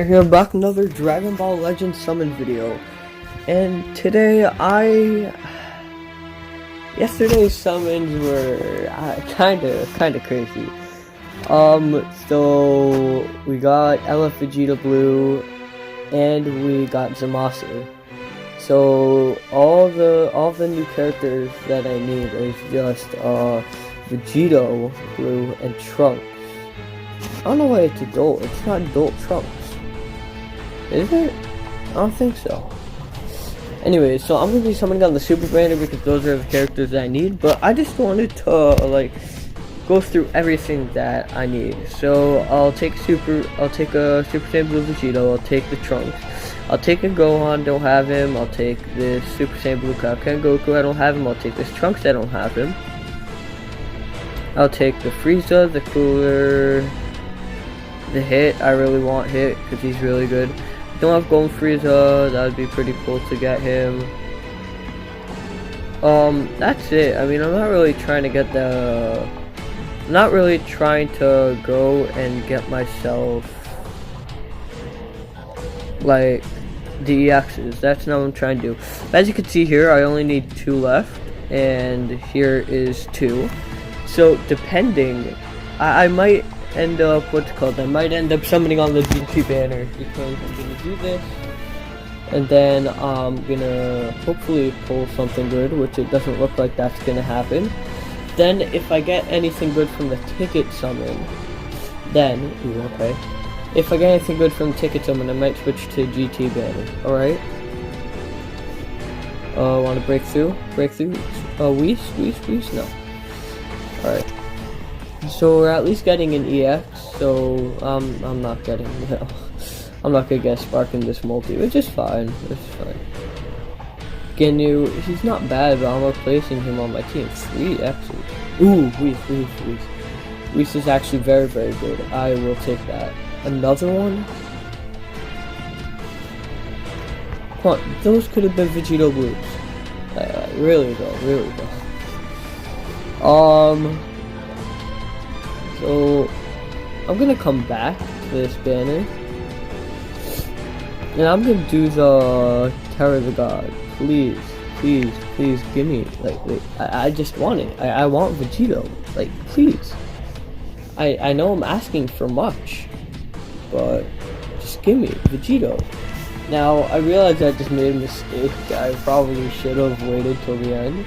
here back another Dragon Ball Legend summon video, and today yesterday's summons were kind of crazy. So we got LF Vegeta Blue, and we got Zamasu. So all the new characters that I need is just Vegito Blue and Trunks. I don't know why it's adult. It's not adult Trunks. Is it? I don't think so. Anyway, so I'm gonna be summoning on the Super Banner because those are the characters that I need. But I just wanted to go through everything that I need. So I'll take a Super Saiyan Blue Vegito. I'll take the Trunks. I'll take a Gohan. Don't have him. I'll take this Super Saiyan Blue Ssg Goku. I don't have him. I'll take this Trunks. I don't have him. I'll take the Frieza, the Cooler, the Hit. I really want Hit because he's really good. Don't have Golden Frieza. That would be pretty cool to get him. That's it. I mean, I'm not really trying to get not really trying to go and get myself like the EXs. That's not what I'm trying to do. As you can see here, I only need 2 left, and here is 2. So depending, I might end up, I might end up summoning on the GT banner because I'm gonna do this, and then I'm gonna hopefully pull something good, which it doesn't look like that's gonna happen. Then if I get anything good from the ticket summon, then if I get anything good from the ticket summon, I might switch to GT banner. Alright. Want to break through? Whis? No. Alright. So we're at least getting an EX, so I'm not getting, I'm not gonna get Spark in this multi, which is fine. It's fine. Ginyu, he's not bad, but I'm replacing him on my team. 3 X's. Ooh, Whis. Whis is actually very, very good. I will take that. Another one? Come on, those could have been Vegito Blues. Really though. So I'm gonna come back to this banner, and I'm gonna do the Terror of the God. Please, give me, I just want it. I want Vegito, please. I know I'm asking for much, but just give me Vegito. Now, I realize I just made a mistake. I probably should have waited till the end.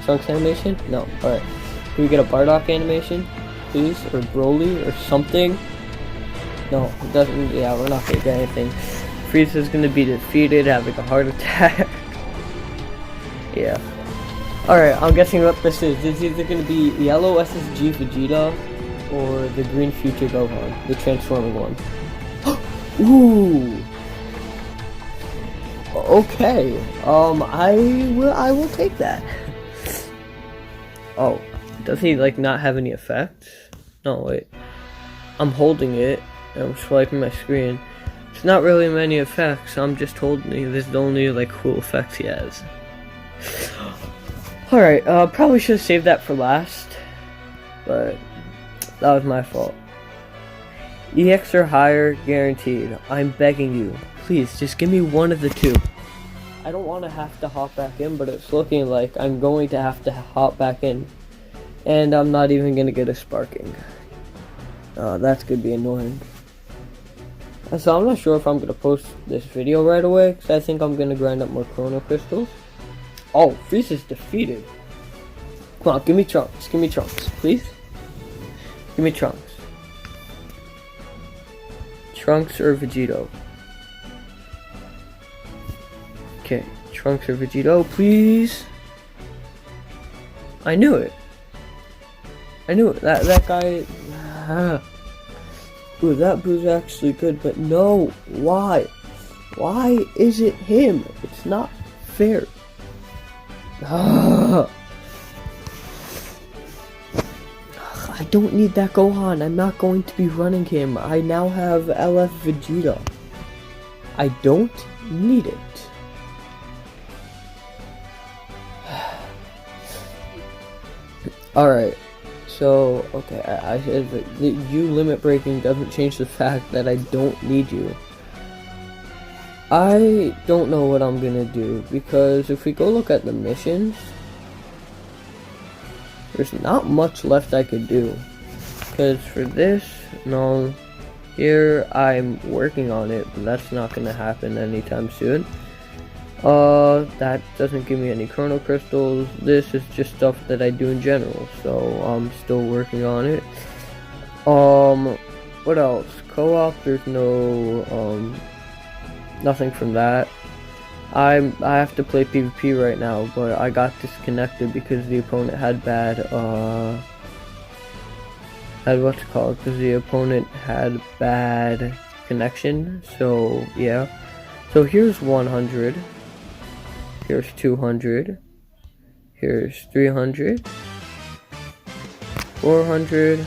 Trunks animation? No. Alright. Can we get a Bardock animation, please? Or Broly, or something? No, it doesn't. Yeah, we're not gonna get anything. Frieza's gonna be defeated, having a heart attack. Yeah. Alright, I'm guessing what this is. This is either gonna be yellow Ssg Vegeta or the green Future Gohan, the transforming one. Ooh. Okay. I will take that. Oh, does he not have any effects? No, wait. I'm holding it and I'm swiping my screen. It's not really many effects. I'm just holding it. This is the only cool effects he has. Alright, probably should have saved that for last, but that was my fault. EX or higher, guaranteed. I'm begging you. Please, just give me one of the 2. I don't want to have to hop back in, but it's looking like I'm going to have to hop back in. And I'm not even going to get a sparking. That's going to be annoying. So I'm not sure if I'm going to post this video right away, because I think I'm going to grind up more Chrono Crystals. Oh, Frieza's defeated. Come on, give me Trunks, please. Give me Trunks. Trunks or Vegito? Okay, Trunks or Vegito, please. I knew it. That guy. Ooh, that Blue's actually good, but no. Why? Why is it him? It's not fair. I don't need that Gohan. I'm not going to be running him. I now have LF Vegeta. I don't need it. Alright. So, okay, I said that you limit breaking doesn't change the fact that I don't need you. I don't know what I'm gonna do, because if we go look at the missions, there's not much left I could do. Because for this, no, here I'm working on it, but that's not gonna happen anytime soon. That doesn't give me any chrono crystals. This is just stuff that I do in general, so I'm still working on it. What else? Co-op, there's no, nothing from that. I have to play PvP right now, but I got disconnected because the opponent had bad, because the opponent had bad connection, so yeah. So here's 100, here's 200, here's 300, 400,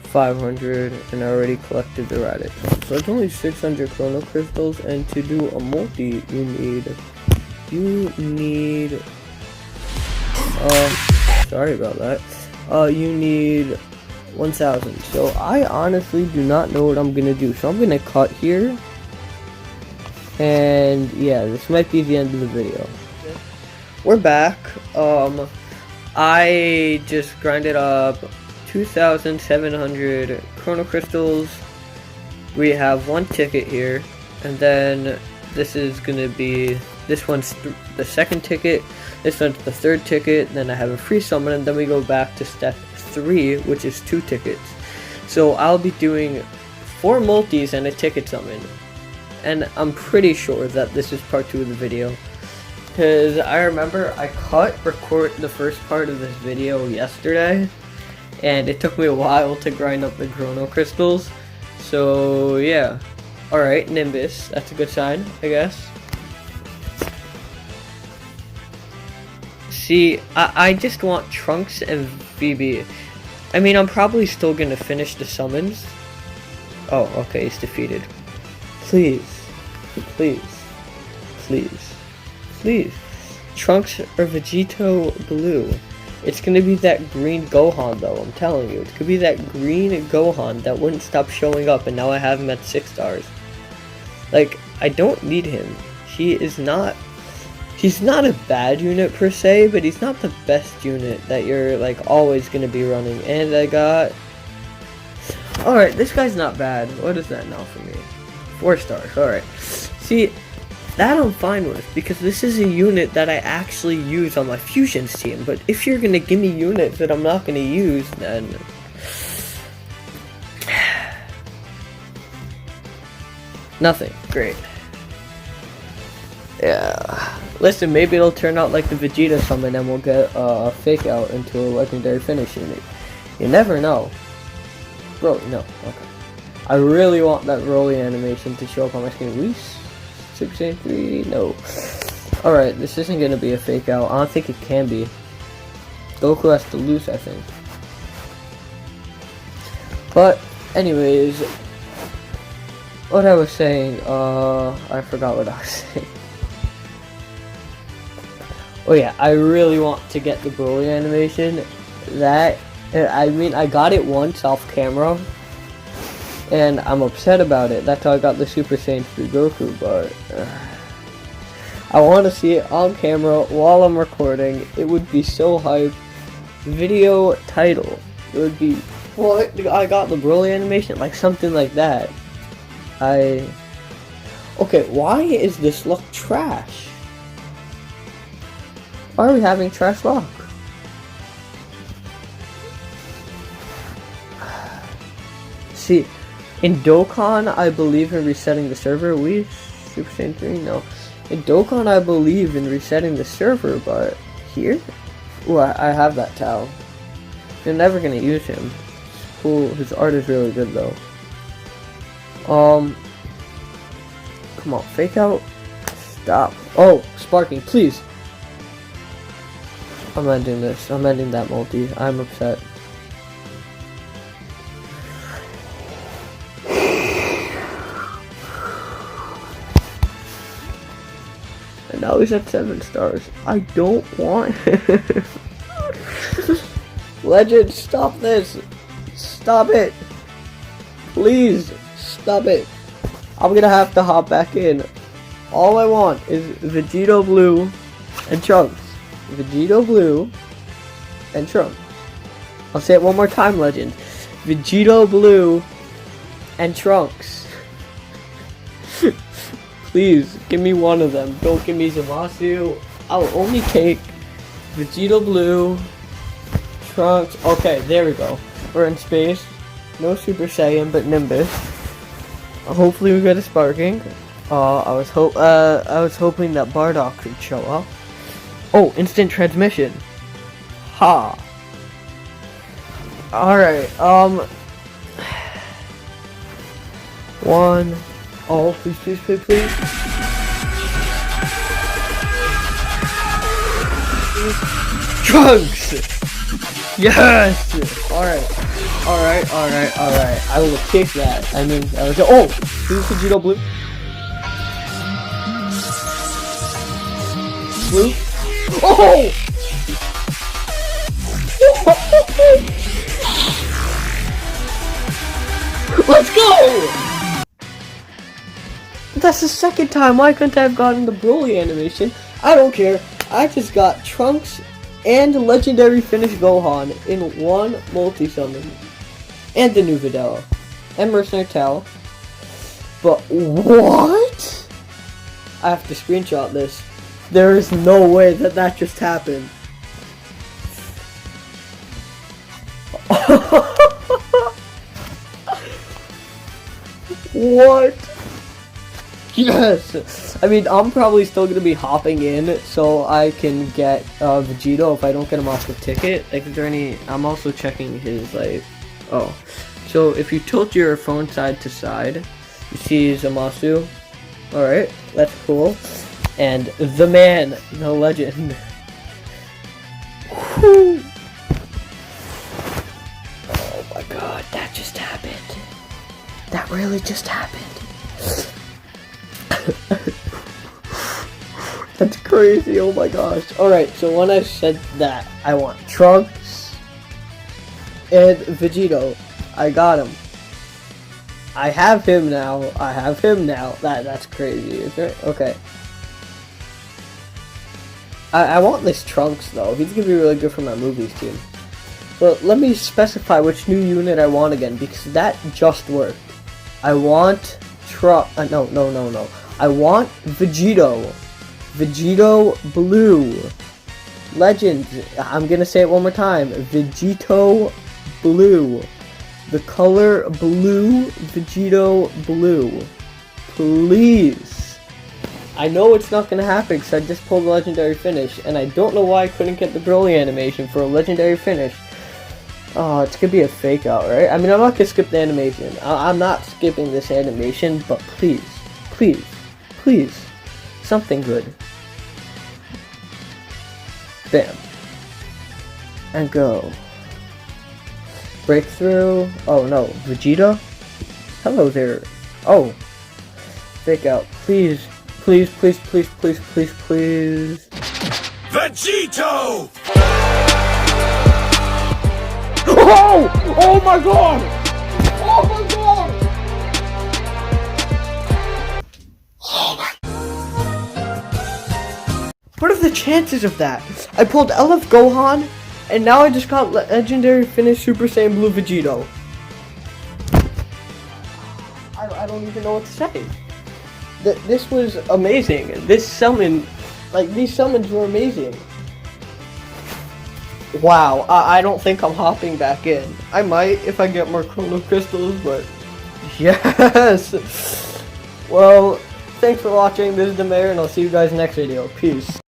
500, and I already collected the rabbit. So it's only 600 chrono crystals, and to do a multi, you need, sorry about that. You need 1,000. So I honestly do not know what I'm gonna do. So I'm gonna cut here, and yeah, this might be the end of the video. We're back. I just grinded up 2,700 chrono crystals. We have one ticket here, and then this is gonna be, this one's the second ticket, this one's the third ticket, then I have a free summon, and then we go back to step 3, which is 2 tickets. So I'll be doing 4 multis and a ticket summon, and I'm pretty sure that this is part 2 of the video, because I remember I record the first part of this video yesterday, and it took me a while to grind up the chrono crystals. So yeah. Alright, Nimbus, that's a good sign, I guess. See, I just want Trunks and VB. I mean, I'm probably still gonna finish the summons. Oh, okay, he's defeated. Please. Please. Please. Please. Trunks or Vegito Blue. It's gonna be that green Gohan though, I'm telling you. It could be that green Gohan that wouldn't stop showing up, and now I have him at 6 stars. Like, I don't need him. He's not a bad unit per se, but he's not the best unit that you're like always gonna be running. And I got, alright, this guy's not bad. What is that now for me? 4 stars, alright. See, that I'm fine with, because this is a unit that I actually use on my fusions team. But if you're gonna give me units that I'm not gonna use, then nothing. Great. Yeah. Listen, maybe it'll turn out like the Vegeta summon, and we'll get a fake out into a legendary finish unit. You never know. Bro, no. Okay. I really want that Broly animation to show up on my screen. We Super Saiyan 3? No. Alright, this isn't gonna be a fake out. I don't think it can be. Goku has to lose, I think. But, anyways, what I was saying, I forgot what I was saying. Oh yeah, I really want to get the Broly animation. I mean, I got it once off camera, and I'm upset about it. That's how I got the Super Saiyan 3 Goku, but I want to see it on camera while I'm recording. It would be so hype. Video title. It would be, well, I got the Broly animation, like something like that. Okay, why is this luck trash? Why are we having trash luck? See, in Dokkan, I believe in resetting the server. We Super Saiyan 3? No. In Dokkan, I believe in resetting the server, but here? Ooh, I have that Tao. You're never gonna use him. It's cool. His art is really good, though. Come on, fake out. Stop. Oh, Sparking, please. I'm ending this. I'm ending that multi. I'm upset. And now he's at 7 stars. I don't want him. Legend, stop this. Stop it. Please, stop it. I'm gonna have to hop back in. All I want is Vegito Blue and Trunks. Vegito Blue and Trunks. I'll say it one more time, legend. Vegito Blue and Trunks. Please, give me one of them. Don't give me Zamasu. I'll only take Vegito Blue, Trunks. Okay, there we go. We're in space. No Super Saiyan, but Nimbus. Hopefully we get a sparking. I was hoping that Bardock could show up. Oh, instant transmission. Ha. Alright, one. Oh, please, please, please, please. Trunks! Yes! Alright. I will take that. I mean, I was. Oh! Who's Vegito Blue? Blue? Oh! Let's go! That's the second time. Why couldn't I have gotten the Broly animation? I don't care. I just got Trunks and Legendary Finish Gohan in one multi-summon. And the new Videl. And Mercenary Tao. But what? I have to screenshot this. There is no way that that just happened. What? Yes! I mean, I'm probably still gonna be hopping in so I can get Vegito if I don't get him off the ticket. Like, is there any... I'm also checking his, like... Oh. So, if you tilt your phone side to side, you see Zamasu. Alright, that's cool. And the man, the legend. Whew. Oh my god, that just happened. That really just happened. That's crazy, oh my gosh. Alright, so when I said that, I want Trunks and Vegito. I got him. I have him now. That's crazy, isn't it? Okay. I want this Trunks though. He's gonna be really good for my movies team. But let me specify which new unit I want again, because that just worked. I want no. I want Vegito. Vegito Blue. Legend. I'm gonna say it one more time. Vegito Blue. The color blue. Vegito Blue. Please. I know it's not gonna happen because I just pulled a legendary finish, and I don't know why I couldn't get the Broly animation for a legendary finish. Oh, it's gonna be a fake out, right? I mean, I'm not gonna skip the animation. I'm not skipping this animation, but please, something good. Bam. And go. Breakthrough. Oh no, Vegeta? Hello there. Oh. Fake out. Please. Vegito! Oh! Oh my god! Oh my god! Oh my... What are the chances of that? I pulled LF Gohan, and now I just got Legendary Finish Super Saiyan Blue Vegito. I don't even know what to say. This was amazing. This summon, like, these summons were amazing. Wow, I don't think I'm hopping back in. I might if I get more Chrono Crystals, but yes! Well, thanks for watching. This is the Mayor, and I'll see you guys next video. Peace.